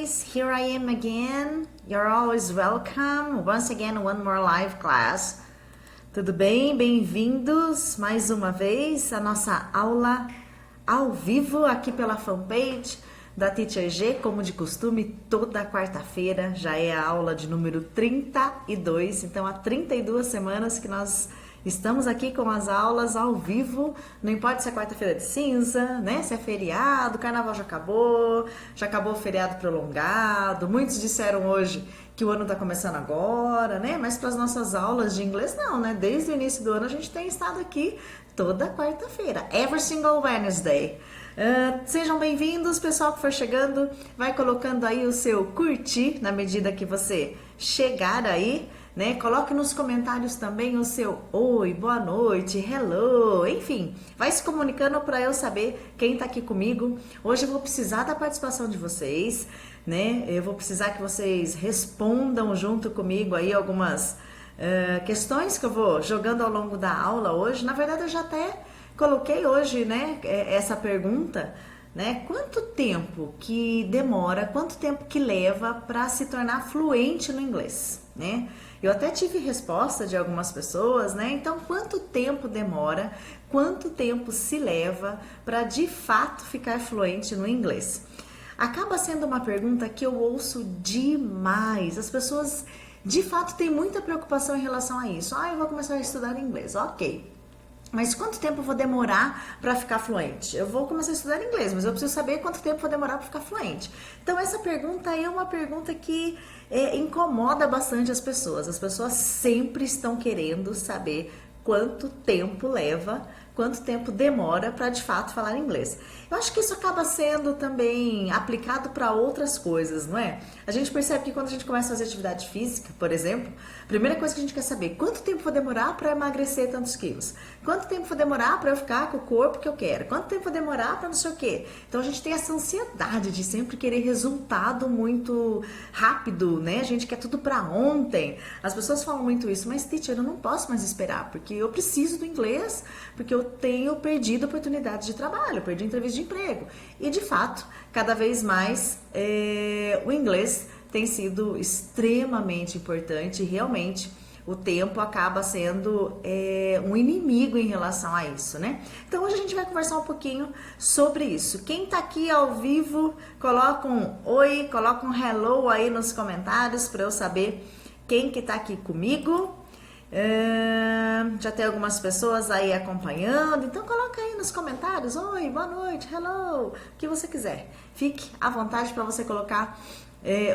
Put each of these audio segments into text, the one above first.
guys, here I am again. You're always welcome. Once again, one more live class. Tudo bem? Bem-vindos mais uma vez à nossa aula ao vivo aqui pela fanpage da Teacher G, como de costume, toda quarta-feira. Já é a aula de número 32, então há 32 semanas que nós estamos aqui com as aulas ao vivo, não importa se é quarta-feira de cinza, né? Se é feriado, o carnaval já acabou o feriado prolongado. Muitos disseram hoje que o ano tá começando agora, né? Mas para as nossas aulas de inglês não, né? Desde o início do ano a gente tem estado aqui toda quarta-feira, every single Wednesday. Sejam bem-vindos, pessoal que for chegando, vai colocando aí o seu curtir na medida que você chegar aí, né? Coloque nos comentários também o seu oi, boa noite, hello, enfim, vai se comunicando para eu saber quem tá aqui comigo. Hoje eu vou precisar da participação de vocês, né? Eu vou precisar que vocês respondam junto comigo aí algumas questões que eu vou jogando ao longo da aula hoje. Na verdade eu já até coloquei hoje, né, essa pergunta, né? Quanto tempo que demora, quanto tempo que leva para se tornar fluente no inglês, né? Eu até tive resposta de algumas pessoas, né? Então, quanto tempo demora, quanto tempo se leva para de fato ficar fluente no inglês? Acaba sendo uma pergunta que eu ouço demais. As pessoas de fato têm muita preocupação em relação a isso. Eu vou começar a estudar inglês, ok. Mas quanto tempo eu vou demorar para ficar fluente? Eu vou começar a estudar inglês, mas eu preciso saber quanto tempo eu vou demorar para ficar fluente. Então essa pergunta é uma pergunta que incomoda bastante as pessoas. As pessoas sempre estão querendo saber quanto tempo leva, quanto tempo demora para de fato falar inglês. Eu acho que isso acaba sendo também aplicado para outras coisas, não é? A gente percebe que quando a gente começa a fazer atividade física, por exemplo, a primeira coisa que a gente quer saber, quanto tempo vai demorar para emagrecer tantos quilos? Quanto tempo vai demorar para eu ficar com o corpo que eu quero? Quanto tempo vai demorar para não sei o quê? Então a gente tem essa ansiedade de sempre querer resultado muito rápido, né? A gente quer tudo para ontem. As pessoas falam muito isso, mas teacher, eu não posso mais esperar, porque eu preciso do inglês, porque eu tenho perdido oportunidades de trabalho, eu perdi entrevista de emprego. E de fato, cada vez mais o inglês tem sido extremamente importante e realmente o tempo acaba sendo um inimigo em relação a isso, né? Então hoje a gente vai conversar um pouquinho sobre isso. Quem tá aqui ao vivo, coloca um oi, coloca um hello aí nos comentários para eu saber quem que tá aqui comigo. Já tem algumas pessoas aí acompanhando, então coloca aí nos comentários, oi, boa noite, hello, o que você quiser. Fique à vontade para você colocar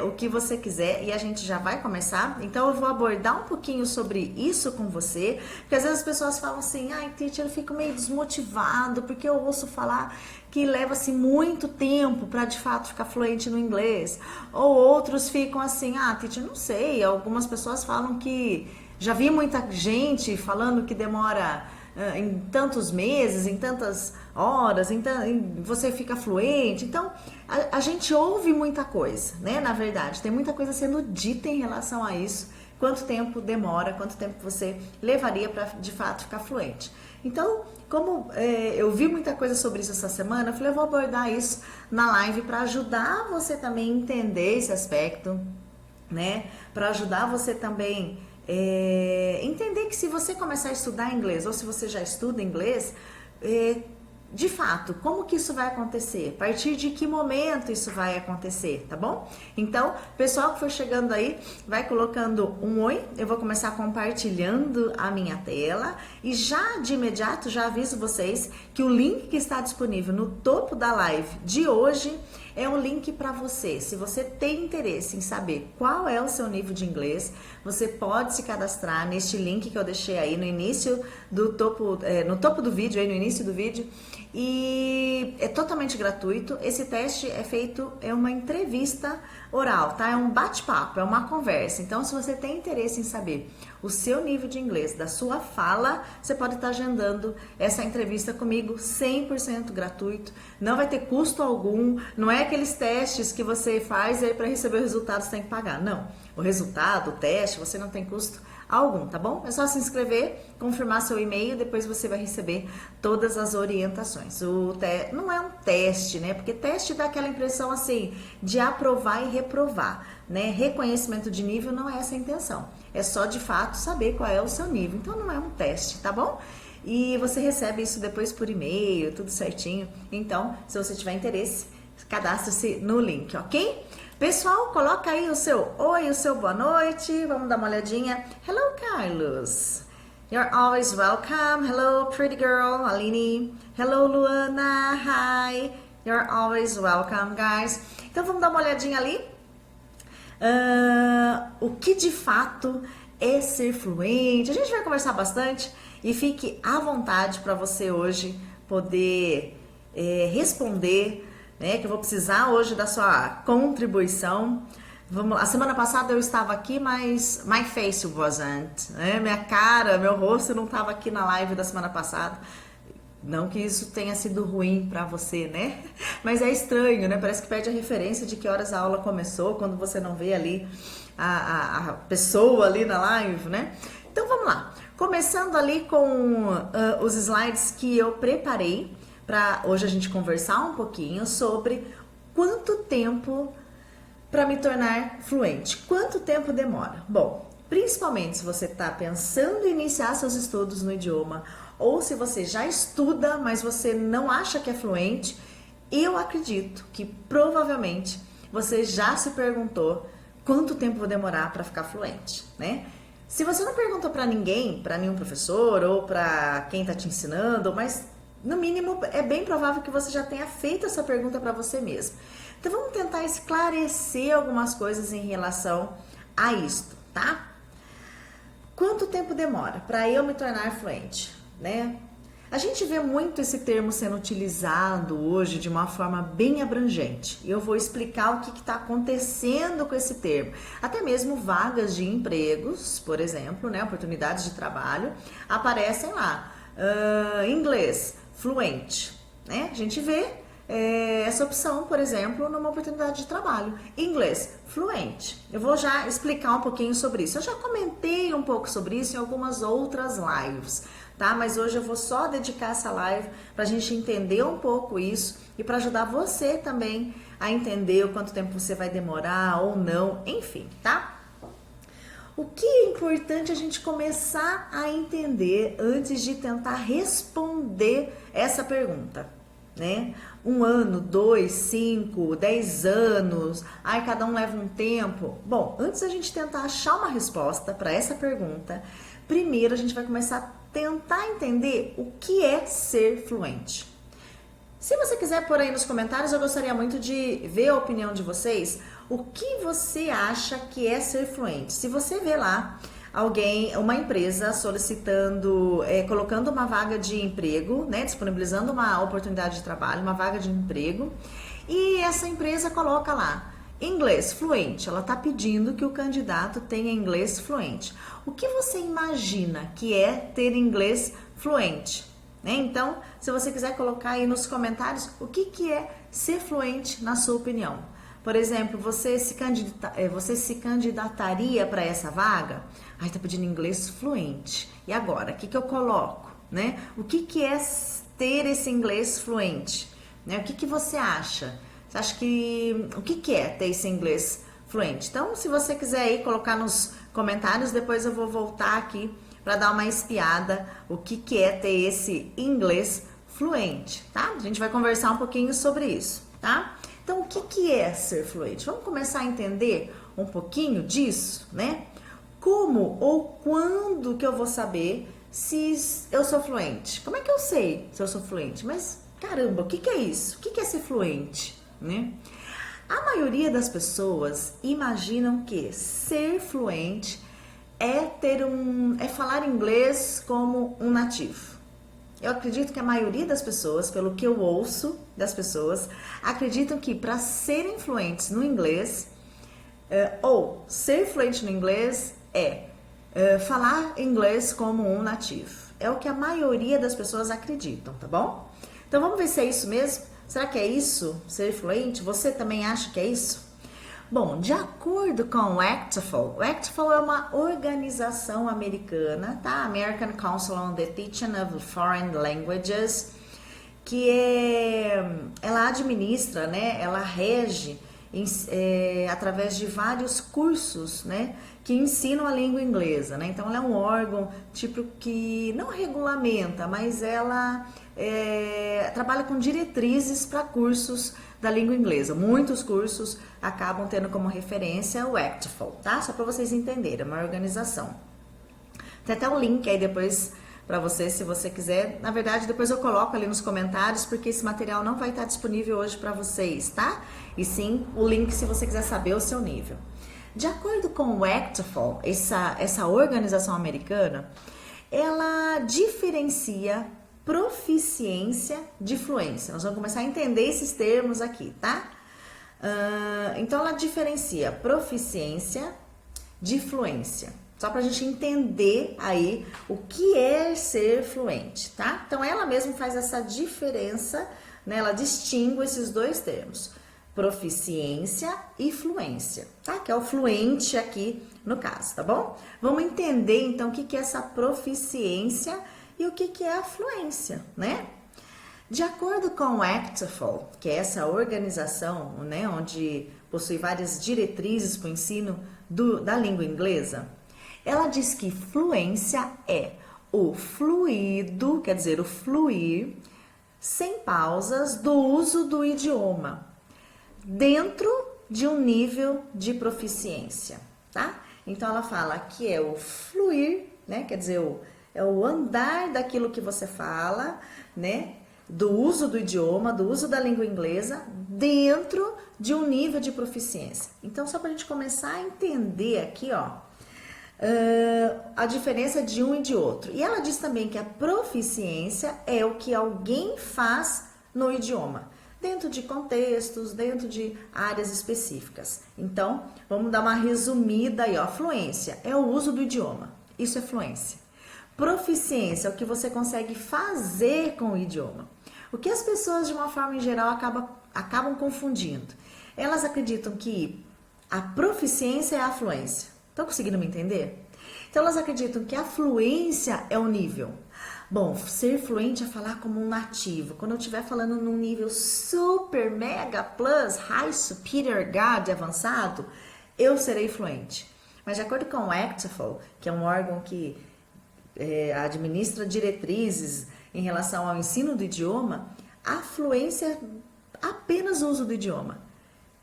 o que você quiser e a gente já vai começar. Então eu vou abordar um pouquinho sobre isso com você, porque às vezes as pessoas falam assim, teacher, eu fico meio desmotivado porque eu ouço falar que leva-se muito tempo para de fato ficar fluente no inglês. Ou outros ficam assim, teacher, não sei, algumas pessoas falam que já vi muita gente falando que demora em tantos meses, em tantas horas, você fica fluente. Então, a gente ouve muita coisa, né? Na verdade, tem muita coisa sendo dita em relação a isso. Quanto tempo demora, quanto tempo você levaria para de fato ficar fluente. Então, como eu vi muita coisa sobre isso essa semana, eu falei, eu vou abordar isso na live para ajudar você também a entender esse aspecto, né? Para ajudar você também entender que se você começar a estudar inglês ou se você já estuda inglês, de fato, como que isso vai acontecer? A partir de que momento isso vai acontecer, tá bom? Então, pessoal que for chegando aí, vai colocando um oi, eu vou começar compartilhando a minha tela e já de imediato já aviso vocês que o link que está disponível no topo da live de hoje é um link para você. Se você tem interesse em saber qual é o seu nível de inglês, você pode se cadastrar neste link que eu deixei aí no início do topo, no topo do vídeo, aí no início do vídeo, e é totalmente gratuito. Esse teste é feito, é uma entrevista oral, tá? É um bate-papo, é uma conversa. Então, se você tem interesse em saber o seu nível de inglês, da sua fala, você pode estar agendando essa entrevista comigo 100% gratuito, não vai ter custo algum, não é aqueles testes que você faz e aí para receber o resultado você tem que pagar, não. O resultado, o teste, você não tem custo algum, tá bom? É só se inscrever, confirmar seu e-mail, depois você vai receber todas as orientações. Não é um teste, né? Porque teste dá aquela impressão assim de aprovar e reprovar, né? Reconhecimento de nível não é essa a intenção. É só de fato saber qual é o seu nível. Então não é um teste, tá bom? E você recebe isso depois por e-mail, tudo certinho. Então, se você tiver interesse, cadastre-se no link, ok? Pessoal, coloca aí o seu oi, o seu boa noite. Vamos dar uma olhadinha. Hello, Carlos. You're always welcome. Hello, pretty girl, Aline. Hello, Luana. Hi. You're always welcome, guys. Então, vamos dar uma olhadinha ali. O que de fato é ser fluente? A gente vai conversar bastante e fique à vontade para você hoje poder responder, né, que eu vou precisar hoje da sua contribuição. A semana passada eu estava aqui, mas my face wasn't, né? Minha cara, meu rosto não estava aqui na live da semana passada. Não que isso tenha sido ruim para você, né? Mas é estranho, né? Parece que perde a referência de que horas a aula começou quando você não vê ali a pessoa ali na live, né? Então vamos lá. Começando ali com os slides que eu preparei para hoje a gente conversar um pouquinho sobre quanto tempo para me tornar fluente. Quanto tempo demora? Bom, principalmente se você está pensando em iniciar seus estudos no idioma ou se você já estuda, mas você não acha que é fluente, eu acredito que provavelmente você já se perguntou quanto tempo vou demorar para ficar fluente, né? Se você não perguntou para ninguém, para nenhum professor ou para quem está te ensinando, mas no mínimo é bem provável que você já tenha feito essa pergunta para você mesmo. Então vamos tentar esclarecer algumas coisas em relação a isto, tá? Quanto tempo demora para eu me tornar fluente, né? A gente vê muito esse termo sendo utilizado hoje de uma forma bem abrangente. E eu vou explicar o que está acontecendo com esse termo. Até mesmo vagas de empregos, por exemplo, né, oportunidades de trabalho, aparecem lá. Inglês, fluente, né? A gente vê essa opção, por exemplo, numa oportunidade de trabalho. Inglês, fluente. Eu vou já explicar um pouquinho sobre isso. Eu já comentei um pouco sobre isso em algumas outras lives, tá? Mas hoje eu vou só dedicar essa live para a gente entender um pouco isso e para ajudar você também a entender o quanto tempo você vai demorar ou não, enfim, tá? O que é importante a gente começar a entender antes de tentar responder essa pergunta, né? 1 ano, 2, 5, 10 anos, ai, cada um leva um tempo. Bom, antes da gente tentar achar uma resposta para essa pergunta, primeiro a gente vai começar a tentar entender o que é ser fluente. Se você quiser pôr aí nos comentários, eu gostaria muito de ver a opinião de vocês. O que você acha que é ser fluente? Se você vê lá uma empresa solicitando, colocando uma vaga de emprego, né, disponibilizando uma oportunidade de trabalho, uma vaga de emprego, e essa empresa coloca lá inglês fluente, ela está pedindo que o candidato tenha inglês fluente. O que você imagina que é ter inglês fluente? Né? Então, se você quiser colocar aí nos comentários o que é ser fluente na sua opinião. Por exemplo, você se candidataria para essa vaga? Ai, tá pedindo inglês fluente. E agora, o que eu coloco? Né? O que é ter esse inglês fluente? Né? O que você acha? Você acha que... O que é ter esse inglês fluente? Então, se você quiser aí colocar nos comentários, depois eu vou voltar aqui para dar uma espiada o que é ter esse inglês fluente, tá? A gente vai conversar um pouquinho sobre isso, tá? Então, o que é ser fluente? Vamos começar a entender um pouquinho disso, né? Como ou quando que eu vou saber se eu sou fluente? Como é que eu sei se eu sou fluente? Mas, caramba, o que é isso? O que é ser fluente, né? A maioria das pessoas imaginam que ser fluente é falar inglês como um nativo. Eu acredito que a maioria das pessoas, pelo que eu ouço das pessoas, acreditam que para serem fluentes no inglês, ou ser fluente no inglês falar inglês como um nativo. É o que a maioria das pessoas acreditam, tá bom? Então vamos ver se é isso mesmo? Será que é isso, ser fluente? Você também acha que é isso? Bom, de acordo com o Actiful é uma organização americana, tá? American Council on the Teaching of Foreign Languages, que ela administra, né? Ela rege através de vários cursos, né? Que ensinam a língua inglesa, né? Então, ela é um órgão tipo que não regulamenta, mas ela trabalha com diretrizes para cursos da língua inglesa. Muitos cursos acabam tendo como referência o Actiful, tá? Só para vocês entenderem, é uma organização. Tem até um link aí depois para você, se você quiser. Na verdade, depois eu coloco ali nos comentários, porque esse material não vai estar disponível hoje para vocês, tá? E sim, o link se você quiser saber o seu nível. De acordo com o Actiful, essa organização americana, ela diferencia proficiência de fluência. Nós vamos começar a entender esses termos aqui, tá? Então, ela diferencia proficiência de fluência. Só para a gente entender aí o que é ser fluente, tá? Então, ela mesma faz essa diferença, né? Ela distingue esses dois termos, proficiência e fluência, tá? Que é o fluente aqui no caso, tá bom? Vamos entender, então, o que é essa proficiência e o que é a fluência, né? De acordo com o Actiful, que é essa organização, né, onde possui várias diretrizes para o ensino da língua inglesa, ela diz que fluência é o fluido, quer dizer, o fluir, sem pausas, do uso do idioma, dentro de um nível de proficiência, tá? Então, ela fala que é o fluir, né, quer dizer, é o andar daquilo que você fala, né? Do uso do idioma, do uso da língua inglesa, dentro de um nível de proficiência. Então, só para a gente começar a entender aqui, ó, a diferença de um e de outro. E ela diz também que a proficiência é o que alguém faz no idioma, dentro de contextos, dentro de áreas específicas. Então, vamos dar uma resumida aí, ó. Fluência é o uso do idioma. Isso é fluência. Proficiência é o que você consegue fazer com o idioma. O que as pessoas, de uma forma em geral, acabam confundindo? Elas acreditam que a proficiência é a fluência. Estão conseguindo me entender? Então, elas acreditam que a fluência é o nível. Bom, ser fluente é falar como um nativo. Quando eu estiver falando num nível super, mega, plus, high, superior, God, avançado, eu serei fluente. Mas de acordo com o Actiful, que é um órgão que administra diretrizes em relação ao ensino do idioma, a fluência é apenas o uso do idioma,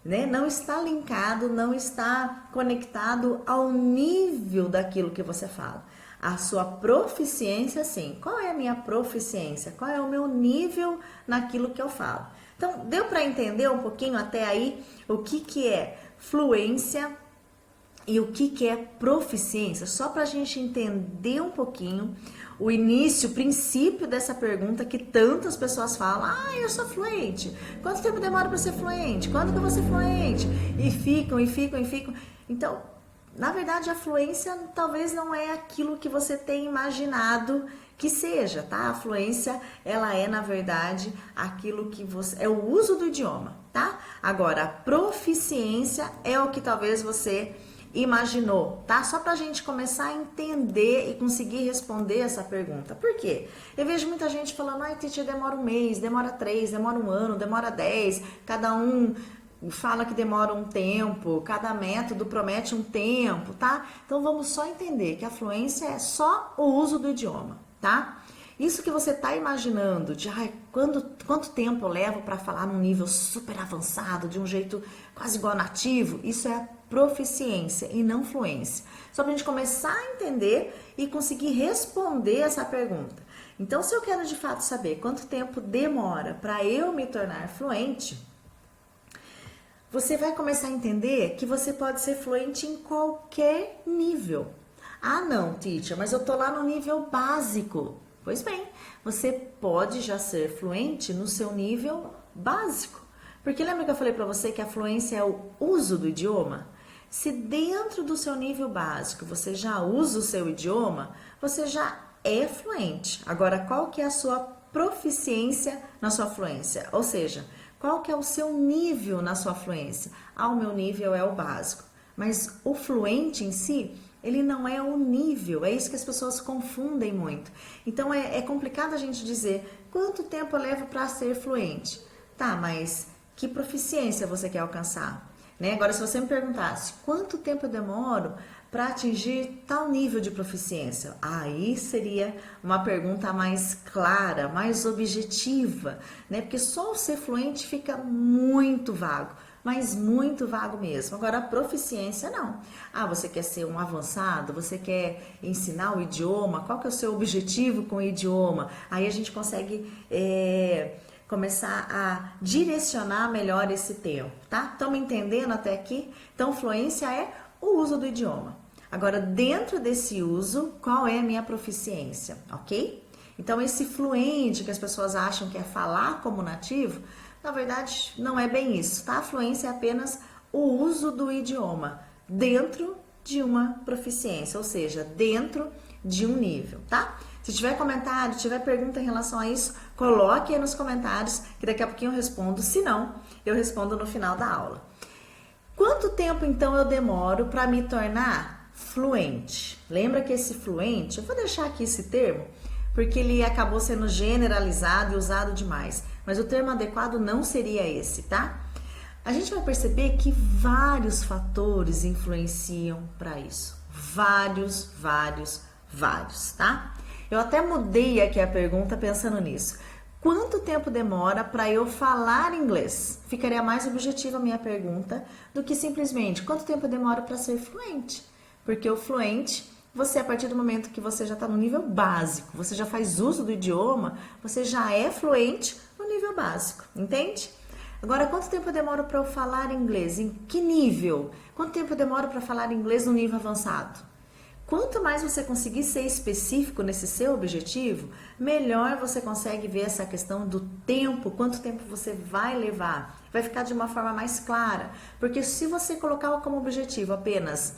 né? Não está linkado, não está conectado ao nível daquilo que você fala. A sua proficiência, sim. Qual é a minha proficiência? Qual é o meu nível naquilo que eu falo? Então, deu para entender um pouquinho até aí o que é fluência e o que é proficiência? Só para a gente entender um pouquinho o início, o princípio dessa pergunta que tantas pessoas falam: eu sou fluente. Quanto tempo demora para ser fluente? Quando que eu vou ser fluente? E ficam. Então, na verdade, a fluência talvez não é aquilo que você tem imaginado que seja, tá? A fluência, ela é, na verdade, aquilo que você... é o uso do idioma, tá? Agora, a proficiência é o que talvez você imaginou, tá? Só pra gente começar a entender e conseguir responder essa pergunta. Por quê? Eu vejo muita gente falando: teacher, demora um mês, demora 3, demora um ano, demora 10, cada um fala que demora um tempo, cada método promete um tempo, tá? Então vamos só entender que a fluência é só o uso do idioma, tá? Isso que você tá imaginando de quanto tempo eu levo para falar num nível super avançado, de um jeito quase igual nativo, isso é proficiência e não fluência. Só pra gente começar a entender e conseguir responder essa pergunta. Então, se eu quero de fato saber quanto tempo demora para eu me tornar fluente, você vai começar a entender que você pode ser fluente em qualquer nível. Não, teacher, mas eu tô lá no nível básico. Pois bem, você pode já ser fluente no seu nível básico. Porque lembra que eu falei para você que a fluência é o uso do idioma? Se dentro do seu nível básico você já usa o seu idioma, você já é fluente. Agora, qual que é a sua proficiência na sua fluência? Ou seja, qual que é o seu nível na sua fluência? Ah, o meu nível é o básico. Mas o fluente em si, ele não é o nível, é isso que as pessoas confundem muito. Então é complicado a gente dizer quanto tempo eu levo para ser fluente. Tá, mas que proficiência você quer alcançar? Né? Agora, se você me perguntasse quanto tempo eu demoro para atingir tal nível de proficiência, aí seria uma pergunta mais clara, mais objetiva, né? Porque só o ser fluente fica muito vago, mas muito vago mesmo. Agora, a proficiência não. Ah, você quer ser um avançado? Você quer ensinar o idioma? Qual que é o seu objetivo com o idioma? Aí a gente consegue começar a direcionar melhor esse tempo, tá? Estão me entendendo até aqui? Então, fluência é o uso do idioma. Agora, dentro desse uso, qual é a minha proficiência, ok? Então, esse fluente que as pessoas acham que é falar como nativo, na verdade, não é bem isso, tá? A fluência é apenas o uso do idioma dentro de uma proficiência, ou seja, dentro de um nível, tá? Se tiver comentário, tiver pergunta em relação a isso, coloque aí nos comentários, que daqui a pouquinho eu respondo. Se não, eu respondo no final da aula. Quanto tempo, então, eu demoro para me tornar fluente? Lembra que esse fluente, eu vou deixar aqui esse termo, porque ele acabou sendo generalizado e usado demais. Mas o termo adequado não seria esse, tá? A gente vai perceber que vários fatores influenciam para isso. Vários, tá? Eu até mudei aqui a pergunta pensando nisso. Quanto tempo demora para eu falar inglês? Ficaria mais objetiva a minha pergunta do que simplesmente quanto tempo demora para ser fluente. Porque o fluente, você a partir do momento que você já está no nível básico, você já faz uso do idioma, você já é fluente no nível básico, entende? Agora, quanto tempo eu demoro para eu falar inglês? Em que nível? Quanto tempo eu demoro para falar inglês no nível avançado? Quanto mais você conseguir ser específico nesse seu objetivo, melhor você consegue ver essa questão do tempo, quanto tempo você vai levar. Vai ficar de uma forma mais clara. Porque se você colocar como objetivo apenas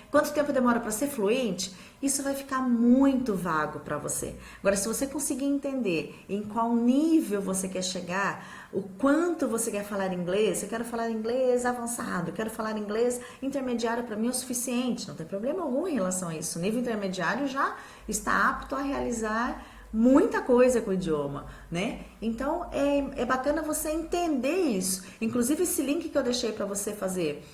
quanto tempo demora para ser fluente, isso vai ficar muito vago para você. Agora, se você conseguir entender em qual nível você quer chegar, o quanto você quer falar inglês, eu quero falar inglês avançado, eu quero falar inglês intermediário, para mim é o suficiente, não tem problema algum em relação a isso. O nível intermediário já está apto a realizar muita coisa com o idioma, né? Então é bacana você entender isso. Inclusive esse link que eu deixei para você fazer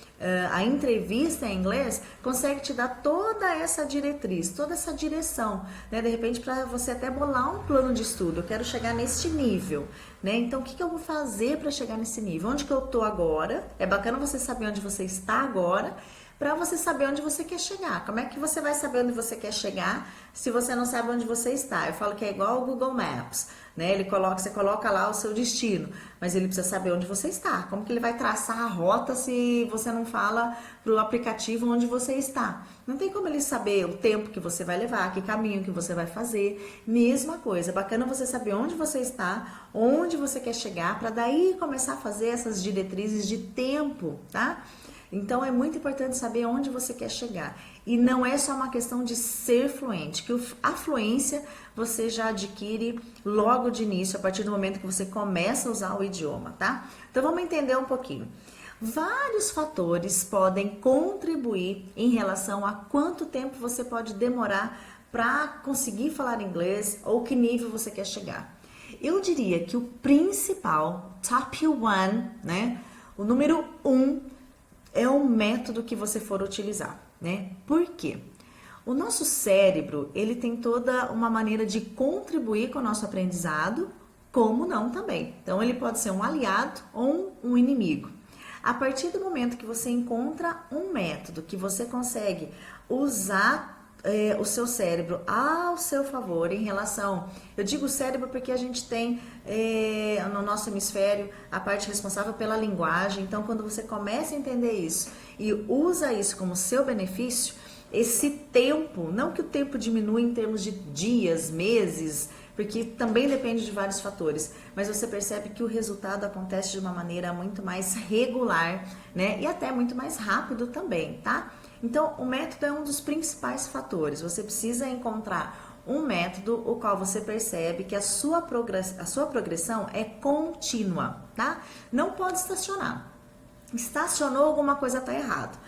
a entrevista em inglês consegue te dar toda essa diretriz, toda essa direção, né? De repente para você até bolar um plano de estudo. Eu quero chegar neste nível, né? Então o que eu vou fazer para chegar nesse nível? Onde que eu tô agora? É bacana você saber onde você está agora, para você saber onde você quer chegar. Como é que você vai saber onde você quer chegar se você não sabe onde você está? Eu falo que é igual o Google Maps, né? Você coloca lá o seu destino, mas ele precisa saber onde você está. Como que ele vai traçar a rota se você não fala para o aplicativo onde você está? Não tem como ele saber o tempo que você vai levar, que caminho que você vai fazer. Mesma coisa, é bacana você saber onde você está, onde você quer chegar, para daí começar a fazer essas diretrizes de tempo, tá? Então é muito importante saber onde você quer chegar. E não é só uma questão de ser fluente, que a fluência você já adquire logo de início, a partir do momento que você começa a usar o idioma, tá? Então vamos entender um pouquinho. Vários fatores podem contribuir em relação a quanto tempo você pode demorar para conseguir falar inglês ou que nível você quer chegar. Eu diria que o principal, top one, né? O número 1 é o método que você for utilizar, né? Por quê? O nosso cérebro, ele tem toda uma maneira de contribuir com o nosso aprendizado, como não também. Então, ele pode ser um aliado ou um inimigo. A partir do momento que você encontra um método que você consegue usar o seu cérebro ao seu favor em relação... Eu digo cérebro porque a gente tem no nosso hemisfério a parte responsável pela linguagem. Então, quando você começa a entender isso e usa isso como seu benefício, esse tempo, não que o tempo diminua em termos de dias, meses, porque também depende de vários fatores, mas você percebe que o resultado acontece de uma maneira muito mais regular, né? E até muito mais rápido também, tá? Então, o método é um dos principais fatores. Você precisa encontrar um método o qual você percebe que a sua progressão é contínua, tá? Não pode estacionar. Estacionou, alguma coisa tá errado.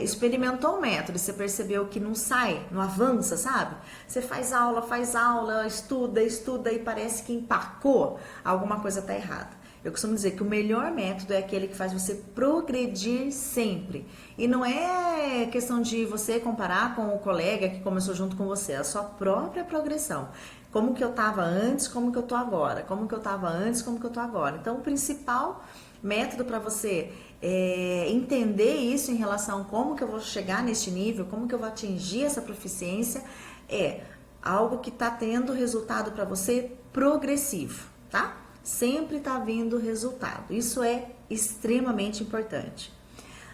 Experimentou o método e você percebeu que não sai, não avança, sabe? Você faz aula, estuda e parece que empacou, alguma coisa tá errada. Eu costumo dizer que o melhor método é aquele que faz você progredir sempre. E não é questão de você comparar com o colega que começou junto com você, é a sua própria progressão. Como que eu estava antes, como que eu tô agora. Como que eu estava antes, como que eu tô agora. Então, o principal método para você entender isso em relação a como que eu vou chegar neste nível, como que eu vou atingir essa proficiência, é algo que está tendo resultado para você progressivo, tá? Sempre está vindo resultado. Isso é extremamente importante.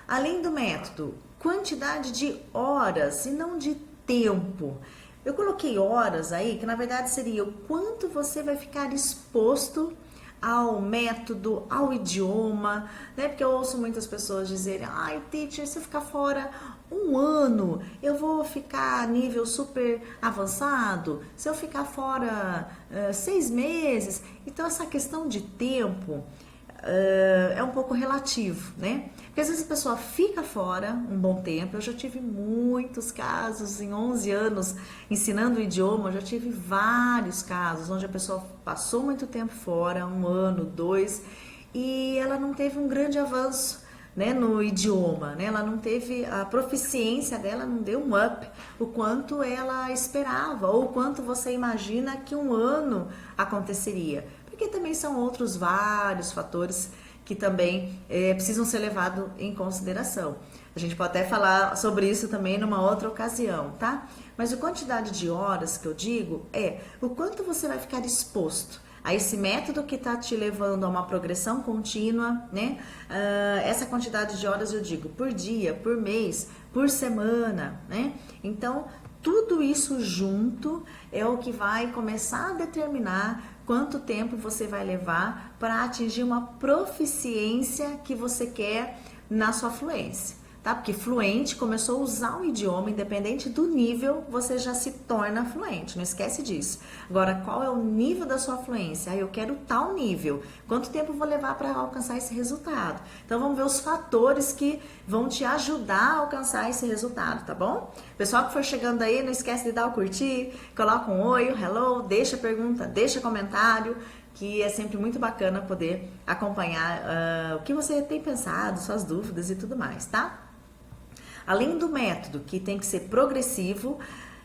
Além do método, quantidade de horas e não de tempo. Eu coloquei horas aí, que na verdade seria o quanto você vai ficar exposto ao método, ao idioma, né? Porque eu ouço muitas pessoas dizerem: ai, teacher, se eu ficar fora um ano, eu vou ficar nível super avançado. Se eu ficar fora 6 meses. Então, essa questão de tempo é um pouco relativo, né? Porque às vezes a pessoa fica fora um bom tempo. Eu já tive muitos casos em 11 anos ensinando o idioma. Eu já tive vários casos onde a pessoa passou muito tempo fora, 1 ano, 2, e ela não teve um grande avanço, né, no idioma, né? Ela não teve a proficiência dela, não deu um up o quanto ela esperava ou o quanto você imagina que 1 ano aconteceria, porque também são outros vários fatores que também precisam ser levados em consideração. A gente pode até falar sobre isso também numa outra ocasião, tá? Mas a quantidade de horas que eu digo é o quanto você vai ficar exposto a esse método que está te levando a uma progressão contínua, né? Essa quantidade de horas eu digo por dia, por mês, por semana, né? Então, tudo isso junto é o que vai começar a determinar quanto tempo você vai levar para atingir uma proficiência que você quer na sua fluência. Tá? Porque fluente, começou a usar o idioma, independente do nível, você já se torna fluente, não esquece disso. Agora, qual é o nível da sua fluência? Eu quero tal nível. Quanto tempo eu vou levar para alcançar esse resultado? Então, vamos ver os fatores que vão te ajudar a alcançar esse resultado, tá bom? Pessoal que for chegando aí, não esquece de dar o curtir, coloca um oi, um hello, deixa pergunta, deixa comentário, que é sempre muito bacana poder acompanhar o que você tem pensado, suas dúvidas e tudo mais, tá? Além do método, que tem que ser progressivo,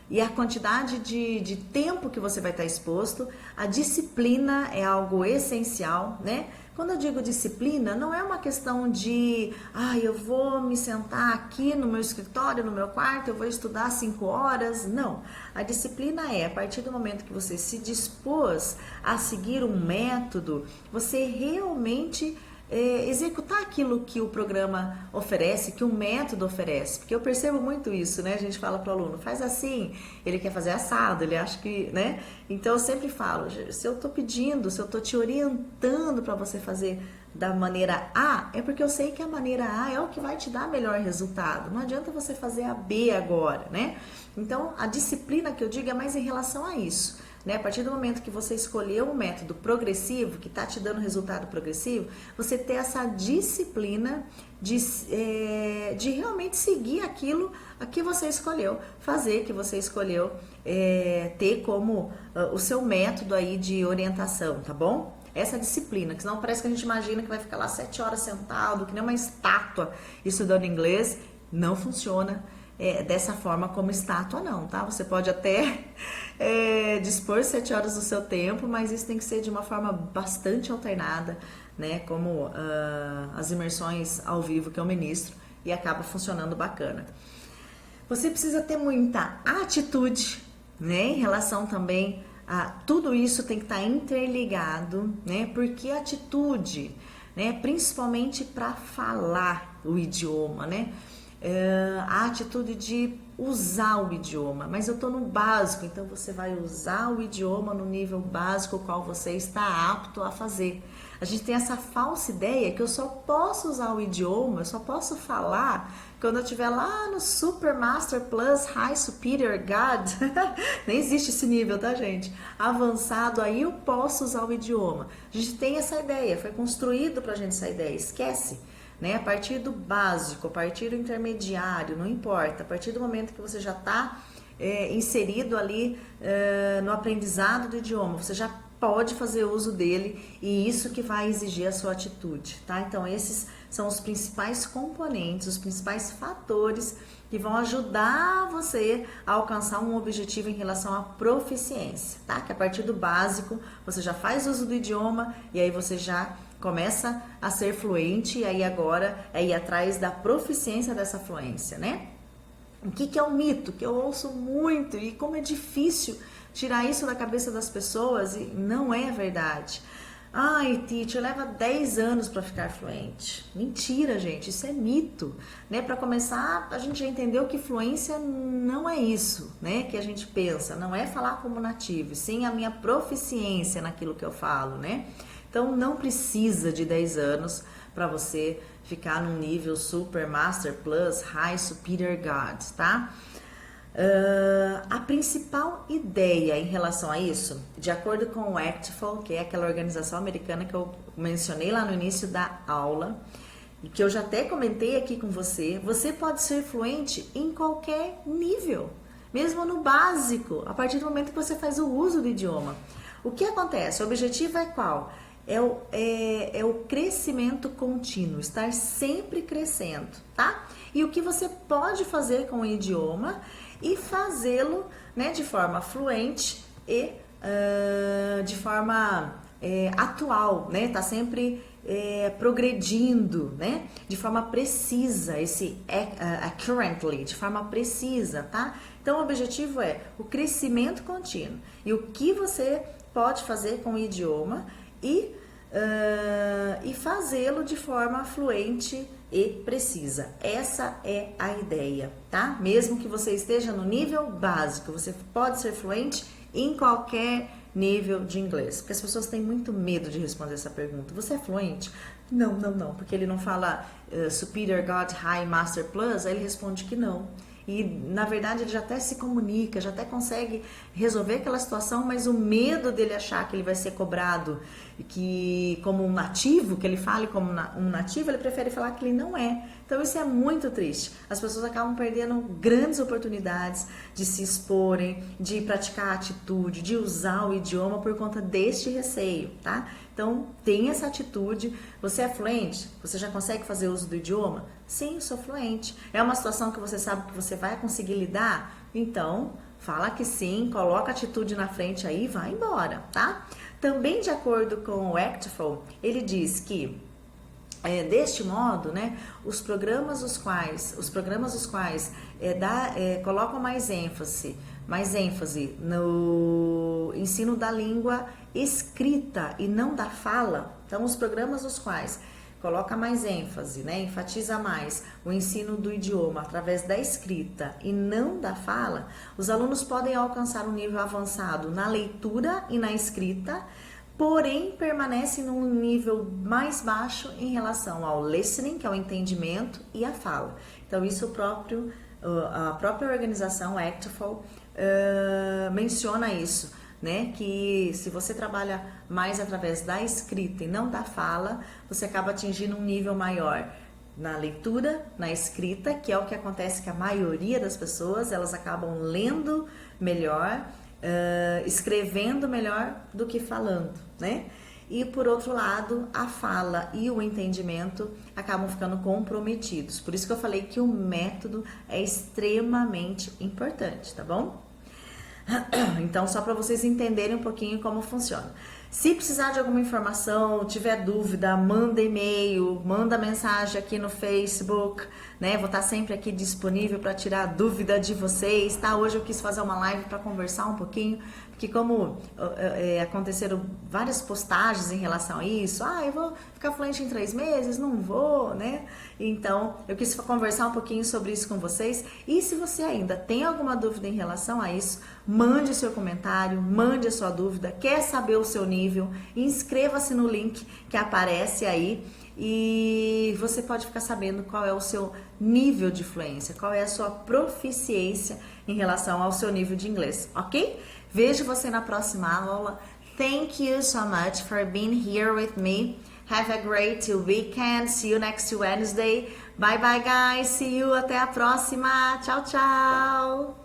e a quantidade de tempo que você vai estar exposto, a disciplina é algo essencial, né? Quando eu digo disciplina, não é uma questão de, eu vou me sentar aqui no meu escritório, no meu quarto, eu vou estudar 5 horas. Não. A disciplina é, a partir do momento que você se dispôs a seguir um método, você realmente executar aquilo que o programa oferece, que o método oferece, porque eu percebo muito isso, né? A gente fala para o aluno, faz assim, ele quer fazer assado, ele acha que, né? Então eu sempre falo, se eu tô pedindo, se eu tô te orientando para você fazer da maneira A, é porque eu sei que a maneira A é o que vai te dar melhor resultado. Não adianta você fazer a B agora, né? Então a disciplina que eu digo é mais em relação a isso. Né? A partir do momento que você escolheu um método progressivo, que está te dando resultado progressivo, você ter essa disciplina de realmente seguir aquilo que você escolheu fazer, que você escolheu ter como o seu método aí de orientação, tá bom? Essa disciplina, que senão parece que a gente imagina que vai ficar lá 7 horas sentado, que nem uma estátua estudando inglês. Não funciona dessa forma como estátua não, tá? Você pode até dispor 7 horas do seu tempo, mas isso tem que ser de uma forma bastante alternada, né? Como as imersões ao vivo que eu ministro, e acaba funcionando bacana. Você precisa ter muita atitude, né? Em relação também a tudo isso tem que estar interligado, né? Porque atitude, né? Principalmente para falar o idioma, né? a atitude de usar o idioma, mas eu estou no básico, então você vai usar o idioma no nível básico, o qual você está apto a fazer. A gente tem essa falsa ideia que eu só posso usar o idioma, eu só posso falar quando eu estiver lá no Super Master Plus High Superior God. Nem existe esse nível, tá, gente? Avançado, aí eu posso usar o idioma. A gente tem essa ideia, foi construído pra gente essa ideia, esquece. Né? A partir do básico, a partir do intermediário, não importa, a partir do momento que você já está inserido ali no aprendizado do idioma, você já pode fazer uso dele e isso que vai exigir a sua atitude, tá? Então esses são os principais componentes, os principais fatores que vão ajudar você a alcançar um objetivo em relação à proficiência, tá? Que a partir do básico você já faz uso do idioma e aí você já começa a ser fluente e aí agora é ir atrás da proficiência dessa fluência, né? O que é um mito? Que eu ouço muito e como é difícil tirar isso da cabeça das pessoas e não é verdade. Ai, teacher, leva 10 anos para ficar fluente. Mentira, gente, isso é mito, né? Para começar, a gente já entendeu que fluência não é isso, né? Que a gente pensa, não é falar como nativo, sim a minha proficiência naquilo que eu falo, né? Então não precisa de 10 anos para você ficar no nível Super Master Plus High Superior God, tá? A principal ideia em relação a isso, de acordo com o ACTFL, que é aquela organização americana que eu mencionei lá no início da aula, e que eu já até comentei aqui com você, você pode ser fluente em qualquer nível, mesmo no básico, a partir do momento que você faz o uso do idioma. O que acontece? O objetivo é qual? É o crescimento contínuo, estar sempre crescendo, tá? E o que você pode fazer com o idioma e fazê-lo, né, de forma fluente e de forma atual, né? Tá sempre progredindo, né? De forma precisa, esse accurately, de forma precisa, tá? Então o objetivo é o crescimento contínuo e o que você pode fazer com o idioma e fazê-lo de forma fluente e precisa. Essa é a ideia, tá? Mesmo que você esteja no nível básico, você pode ser fluente em qualquer nível de inglês. Porque as pessoas têm muito medo de responder essa pergunta. Você é fluente? Não, porque ele não fala Superior God High Master Plus, aí ele responde que não. E, na verdade, ele já até se comunica, já até consegue resolver aquela situação, mas o medo dele achar que ele vai ser cobrado que como um nativo, que ele fale como um nativo, ele prefere falar que ele não é. Então, isso é muito triste. As pessoas acabam perdendo grandes oportunidades de se exporem, de praticar a atitude, de usar o idioma por conta deste receio, tá? Então, tenha essa atitude. Você é fluente? Você já consegue fazer uso do idioma? Sim, eu sou fluente. É uma situação que você sabe que você vai conseguir lidar? Então, fala que sim, coloca a atitude na frente aí e vai embora, tá? Também de acordo com o ACTFL, ele diz que deste modo, né, os programas os quais colocam mais ênfase no ensino da língua escrita e não da fala. Então, os programas os quais coloca mais ênfase, né, enfatiza mais o ensino do idioma através da escrita e não da fala, os alunos podem alcançar um nível avançado na leitura e na escrita, porém permanecem num nível mais baixo em relação ao listening, que é o entendimento, e a fala. Então, isso a própria organização ACTFL menciona isso, né? Que se você trabalha mais através da escrita e não da fala, você acaba atingindo um nível maior na leitura, na escrita, que é o que acontece que a maioria das pessoas, elas acabam lendo melhor, escrevendo melhor do que falando, né? E por outro lado, a fala e o entendimento acabam ficando comprometidos. Por isso que eu falei que o método é extremamente importante, tá bom? Então, só para vocês entenderem um pouquinho como funciona. Se precisar de alguma informação, tiver dúvida, manda e-mail, manda mensagem aqui no Facebook, né? Vou estar sempre aqui disponível para tirar a dúvida de vocês, tá? Hoje eu quis fazer uma live para conversar um pouquinho, porque como aconteceram várias postagens em relação a isso, eu vou ficar fluente em 3 meses? Não vou, né? Então, eu quis conversar um pouquinho sobre isso com vocês. E se você ainda tem alguma dúvida em relação a isso, mande o seu comentário, mande a sua dúvida, quer saber o seu nível, inscreva-se no link que aparece aí e você pode ficar sabendo qual é o seu nível de fluência, qual é a sua proficiência em relação ao seu nível de inglês, ok? Vejo você na próxima aula. Thank you so much for being here with me. Have a great weekend. See you next Wednesday. Bye bye, guys. See you. Até a próxima. Tchau, tchau.